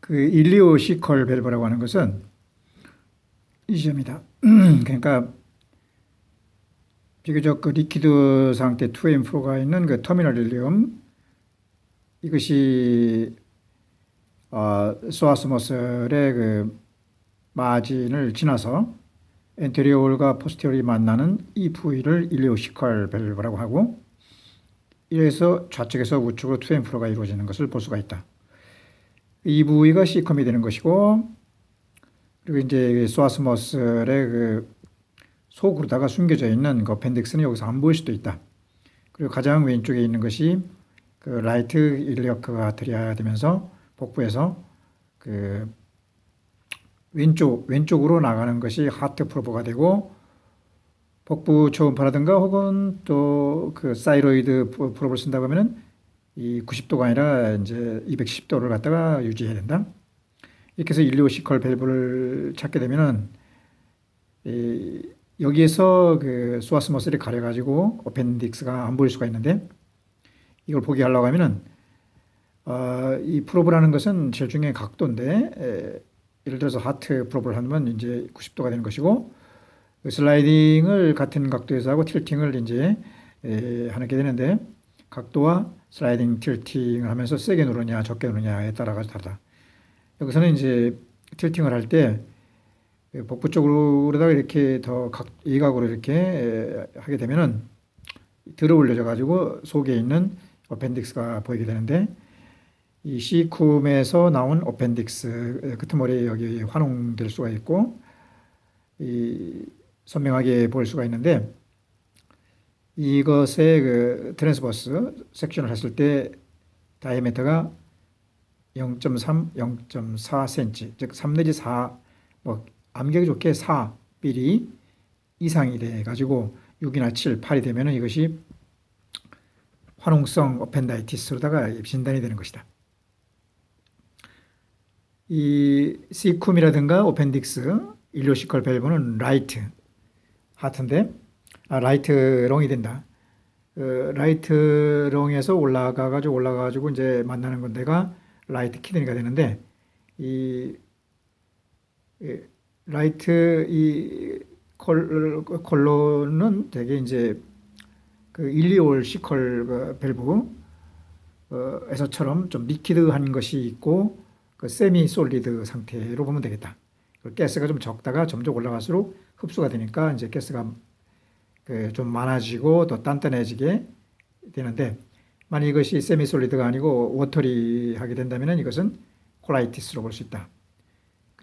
그 일리오시컬 밸브라고 하는 것은 이 점이다. 그러니까 비교적 그 리퀴드 상태 2M4가 있는 그 터미널 일리움, 이것이 소아스 머슬의 그 마진을 지나서 엔테리올과 포스테리올이 만나는 이 부위를 일리오시컬 밸브라고 하고, 이래서 좌측에서 우측으로 2M4가 이루어지는 것을 볼 수가 있다. 이 부위가 C컴이 되는 것이고, 그리고 이제 소아스 머슬의 그 속으로다가 숨겨져 있는 그 어펜딕스는 여기서 안 보일 수도 있다. 그리고 가장 왼쪽에 있는 것이 그 라이트 일리어크 아트리아 되면서 복부에서 그 왼쪽으로 나가는 것이 하트 프로브가 되고, 복부 초음파라든가 혹은 또 그 사이로이드 프로브를 쓴다고 하면은 이 90도가 아니라 이제 210도를 갖다가 유지해야 된다. 이렇게 해서 일리오시컬 밸브를 찾게 되면은 여기에서 그 소아스 머슬이 가려가지고 어펜딕스가 안 보일 수가 있는데, 이걸 보게 하려고 하면은 이 프로브라는 것은 제일 중요한 각도인데, 예를 들어서 하트 프로브를 하면 이제 90도가 되는 것이고, 슬라이딩을 같은 각도에서 하고 틸팅을 이제 하게 되는데, 각도와 슬라이딩 틸팅을 하면서 세게 누르냐 적게 누르냐에 따라 가지고 다르다. 여기서는 이제 틸팅을 할 때 복부 쪽으로다가 이렇게 더 이각으로 이렇게 하게 되면은 들어 올려져 가지고 속에 있는 어펜딕스가 보이게 되는데, 이 C쿰에서 나온 어펜딕스 끄트머리에 여기 환원될 수가 있고, 이 선명하게 볼 수가 있는데, 이것의 그 트랜스버스 섹션을 했을 때 다이아미터가 0.3, 0.4cm, 즉 3 내지 4, 뭐 암격이 좋게 4mm 이상이 돼 가지고 6이나 7, 8이 되면은 이것이 화농성 어펜다이티스로다가 진단이 되는 것이다. 이 C쿰이라든가 어펜딕스, 일리오시컬 밸브는 라이트 하트인데, 라이트 롱이 된다. 라이트 롱에서 올라가가지고 이제 만나는 건데가 라이트 키드니가 되는데, 이 라이트 이 컬러는 되게 이제 그 일리오시컬 밸브에서처럼 좀 리퀴드한 것이 있고, 그 세미 솔리드 상태로 보면 되겠다. 가스가 좀 적다가 점점 올라갈수록 흡수가 되니까 이제 가스가 좀 많아지고 더 단단해지게 되는데, 만약 이것이 세미 솔리드가 아니고 워터리하게 된다면 이것은 콜라이티스로 볼 수 있다.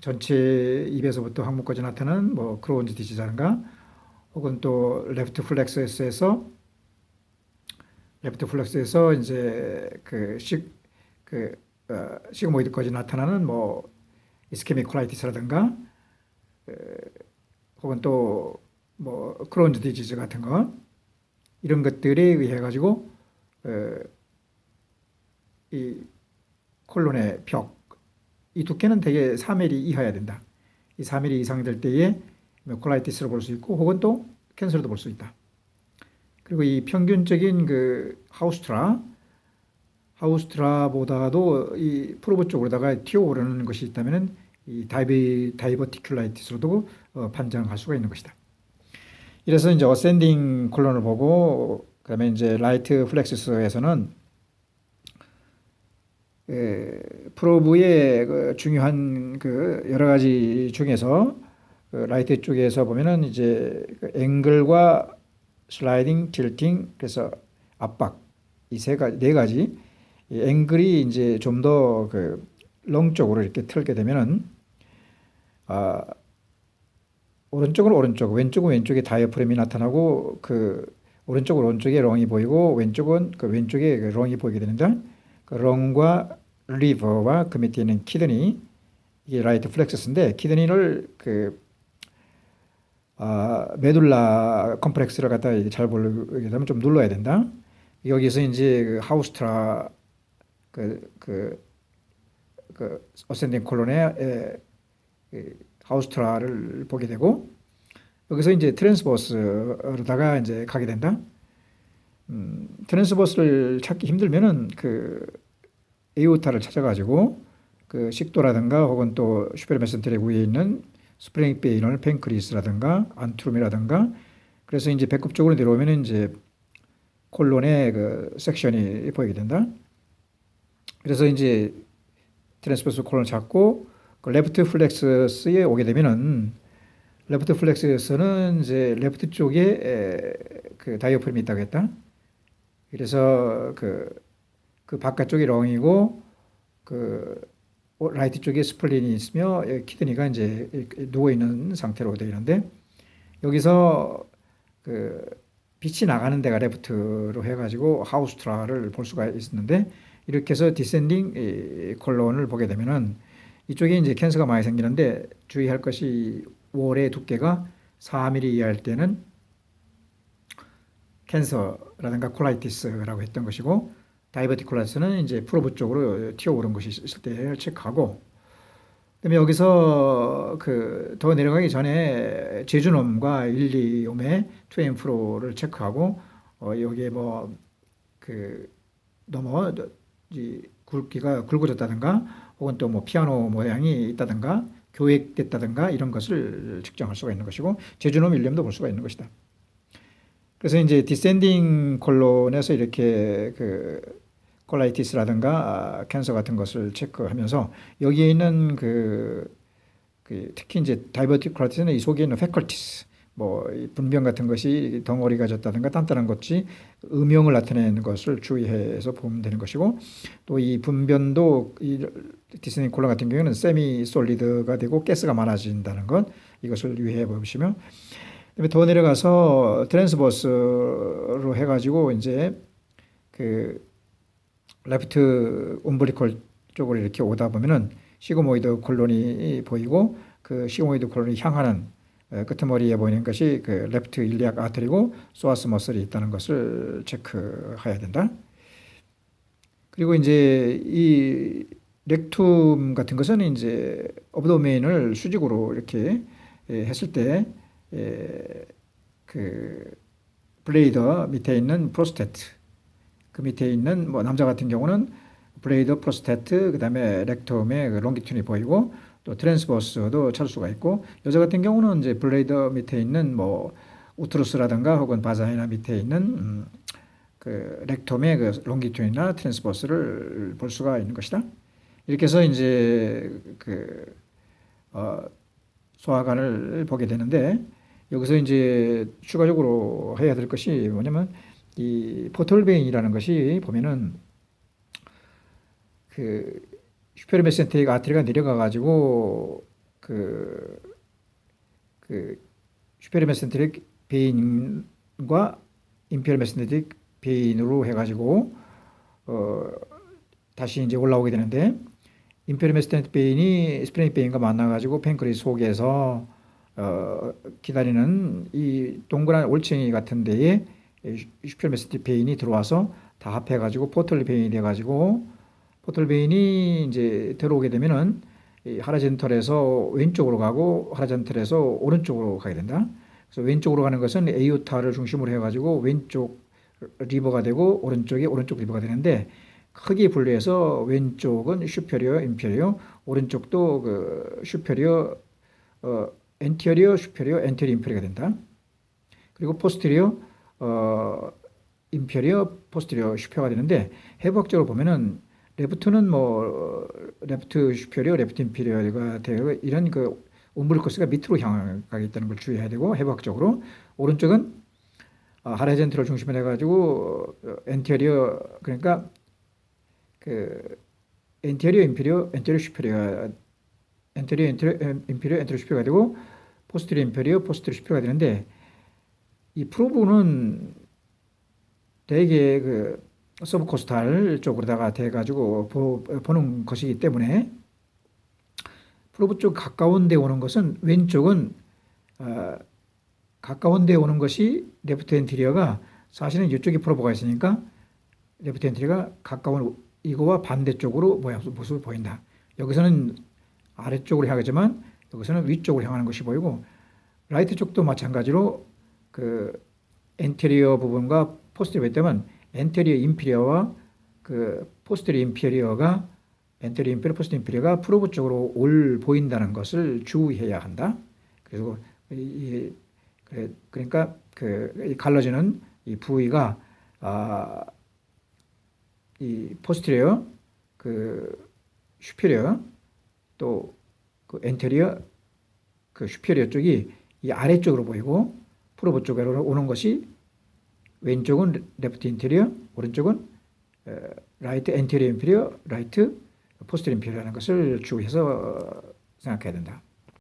전체 입에서부터 항문까지 나타나는 뭐 크로운즈 디지즈인가, 혹은 또 레프트 플렉스에서 이제 시그모이드까지 나타나는 뭐 이스케믹 콜라이티스라든가, 혹은 또 뭐 크로운즈 디지즈 같은 거, 이런 것들에 의해 가지고 이 콜론의 벽, 이 두께는 대개 4mm 이하여야 된다. 이 4mm 이상 될 때에 콜라이티스로 볼 수 있고, 혹은 또 캔서로도 볼 수 있다. 그리고 이 평균적인 그 하우스트라보다도 이 프로브 쪽으로다가 튀어오르는 것이 있다면은 이 다이버티큘라이티스로도 판정할 수가 있는 것이다. 이래서 이제 어센딩 콜론을 보고, 그다음에 이제 라이트 플렉스에서는 프로브의 그 중요한 그 여러 가지 중에서 그 라이트 쪽에서 보면은 이제 그 앵글과 슬라이딩, 틸팅, 그래서 압박, 이 네 가지, 이 앵글이 이제 좀 더 그 롱 쪽으로 이렇게 틀게 되면은 오른쪽은 오른쪽, 왼쪽은 왼쪽에 다이어프램이 나타나고, 그 오른쪽은 오른쪽에 롱이 보이고, 왼쪽은 그 왼쪽에 그 롱이 보이게 되는데, 그 롱과 리버와 그 밑에 있는 키드니, 이게 라이트 플렉서스인데, 키드니를 그 메둘라 컴플렉스를 갖다 잘 보려게 되면 좀 눌러야 된다. 여기서 이제 그 하우스트라 그 어센딩 콜론의 하우스트라를 보게 되고, 여기서 이제 트랜스버스로다가 이제 가게 된다. 트랜스버스를 찾기 힘들면은 그 에오타를 찾아가지고 그 식도라든가 혹은 또 슈페리어 메센테릭 위에 있는 스프링 베이널 팬크리스라든가 안트룸이라든가 그래서 이제 배꼽 쪽으로 내려오면 이제 콜론의 그 섹션이 보이게 된다. 그래서 이제 트랜스버스 콜론을 잡고 그 레프트 플렉서스에 오게 되면은 레프트 플렉서스는 이제 레프트 쪽에 그 다이어프램이 있다고 했다. 그래서 그 바깥쪽이 렁이고 그 라이트 쪽에 스플린이 있으며 키드니가 이제 누워 있는 상태로 되어 있는데 여기서 그 빛이 나가는 데가 레프트로 해가지고 하우스트라를 볼 수가 있었는데 이렇게 해서 디센딩 콜론을 보게 되면은 이쪽에 이제 캔서가 많이 생기는데 주의할 것이 월의 두께가 4mm 이하일 때는 캔서라든가 콜라이티스라고 했던 것이고 다이버티쿨라스는 이제 프로브 쪽으로 튀어오른 것이 있을 때 체크하고 그다음에 여기서 그 더 내려가기 전에 제주놈과 일리옴의 투엠 프로를 체크하고 여기에 뭐 그 너무 이 굵기가 굵어졌다든가 혹은 또 뭐 피아노 모양이 있다든가 교획됐다든가 이런 것을 측정할 수가 있는 것이고 제주놈 일리옴도 볼 수가 있는 것이다. 그래서 이제 디센딩 콜론에서 이렇게 그 콜라이티스라든가 캔서 같은 것을 체크하면서 여기에 있는 그 특히 이제 다이버티쿨라이티스는 이 속에 있는 패컬티스 뭐 분변 같은 것이 덩어리가 졌다든가 단단한 것이 음영을 나타내는 것을 주의해서 보면 되는 것이고 또 이 분변도 이 디센딩 콜론 같은 경우에는 세미 솔리드가 되고 가스가 많아진다는 것 이것을 유의해 보시면 더 내려가서 트랜스버스로 해가지고 이제 그 레프트 옴브리컬 쪽으로 이렇게 오다 보면은 시그모이드 콜론이 보이고 그 시그모이드 콜론이 향하는 끄트머리에 보이는 것이 그 레프트 일리악 아트리고 소아스 머슬이 있다는 것을 체크해야 된다. 그리고 이제 이 렉툼 같은 것은 이제 업도메인을 수직으로 이렇게 했을 때 그 블레이더 밑에 있는 프로스테트 그 밑에 있는 뭐 남자 같은 경우는 블레이더 프로스테트 그다음에 렉텀의 그 롱기튠이 보이고 또 트랜스버스도 찾을 수가 있고 여자 같은 경우는 이제 블레이더 밑에 있는 뭐 우트루스라든가 혹은 바자이나 밑에 있는 그 렉텀의 그 롱기튠이나 트랜스버스를 볼 수가 있는 것이다. 이렇게 해서 이제 그 소화관을 보게 되는데 여기서 이제 추가적으로 해야 될 것이 뭐냐면 이 포털베인이라는 것이 보면은 그 슈페리어 메센테릭 아트리가 내려가 가지고 그 슈페리어 메센테릭 베인과 인페리어 메센테릭 베인으로 해가지고 다시 이제 올라오게 되는데 인페리어 메센테릭 베인이 스프링 베인과 만나가지고 팬크리스 속에서 기다리는 이 동그란 올챙이 같은 데에 슈페리어 메센테릭 베인이 들어와서 다 합해가지고 포털 베인이 돼가지고 포털 베인이 이제 들어오게 되면은 이 하라젠털에서 왼쪽으로 가고 하라젠털에서 오른쪽으로 가게 된다. 그래서 왼쪽으로 가는 것은 에이오타를 중심으로 해가지고 왼쪽 리버가 되고 오른쪽이 오른쪽 리버가 되는데 크게 분류해서 왼쪽은 슈페리어, 인페리어, 오른쪽도 그 슈페리어, 엔티어리어, 슈페리어, 엔테리어, 인페리어가 된다. 그리고 포스테리어, 인페리어, 포스테리어, 슈페어가 되는데 해부학적으로 보면은 레프트는 뭐 레프트 슈페리어, 레프트 인페리어가 되고 이런 그 옴브리커스가 밑으로 향하게 있다는 걸 주의해야 되고 해부학적으로 오른쪽은 하라젠트를 중심으로 해가지고 엔테리어 그러니까 그 엔테리어, 인페리어, 엔테리어, 슈페리어 엔테리어, 인페리어, 엔테리어, 슈페리어가 되고 포스테리어, 인페리어, 포스테리어, 슈페리어가 되는데 이 프로브는 되게 그 서브코스탈 쪽으로다가 돼가지고 보는 것이기 때문에 프로브 쪽 가까운 데 오는 것은 왼쪽은 가까운 데 오는 것이 레프트 엔티리어가 사실은 이쪽에 프로브가 있으니까 레프트 엔티리어가 가까운 이거와 반대쪽으로 모습을 보인다. 여기서는 아래쪽으로 향하지만 여기서는 위쪽으로 향하는 것이 보이고 라이트 쪽도 마찬가지로 그 엔테리어 부분과 포스테리어 때면 엔테리어 인피리어와 그 포스테리어 인피리어가 엔테리어 인페리어, 포스트 인페리어가 프로브 쪽으로 올 보인다는 것을 주의해야 한다. 그리고 그러니까 이 갈라지는 이 부위가 이 포스테리어, 슈페리어, 또 엔테리어, 슈페리어 쪽이 이 아래쪽으로 보이고 프로브 쪽으로 오는 것이 왼쪽은 레프트 인테리어, 오른쪽은 라이트 엔테리어 인페리어, 라이트 포스테리어 인페리어라는 것을 주의해서 생각해야 된다.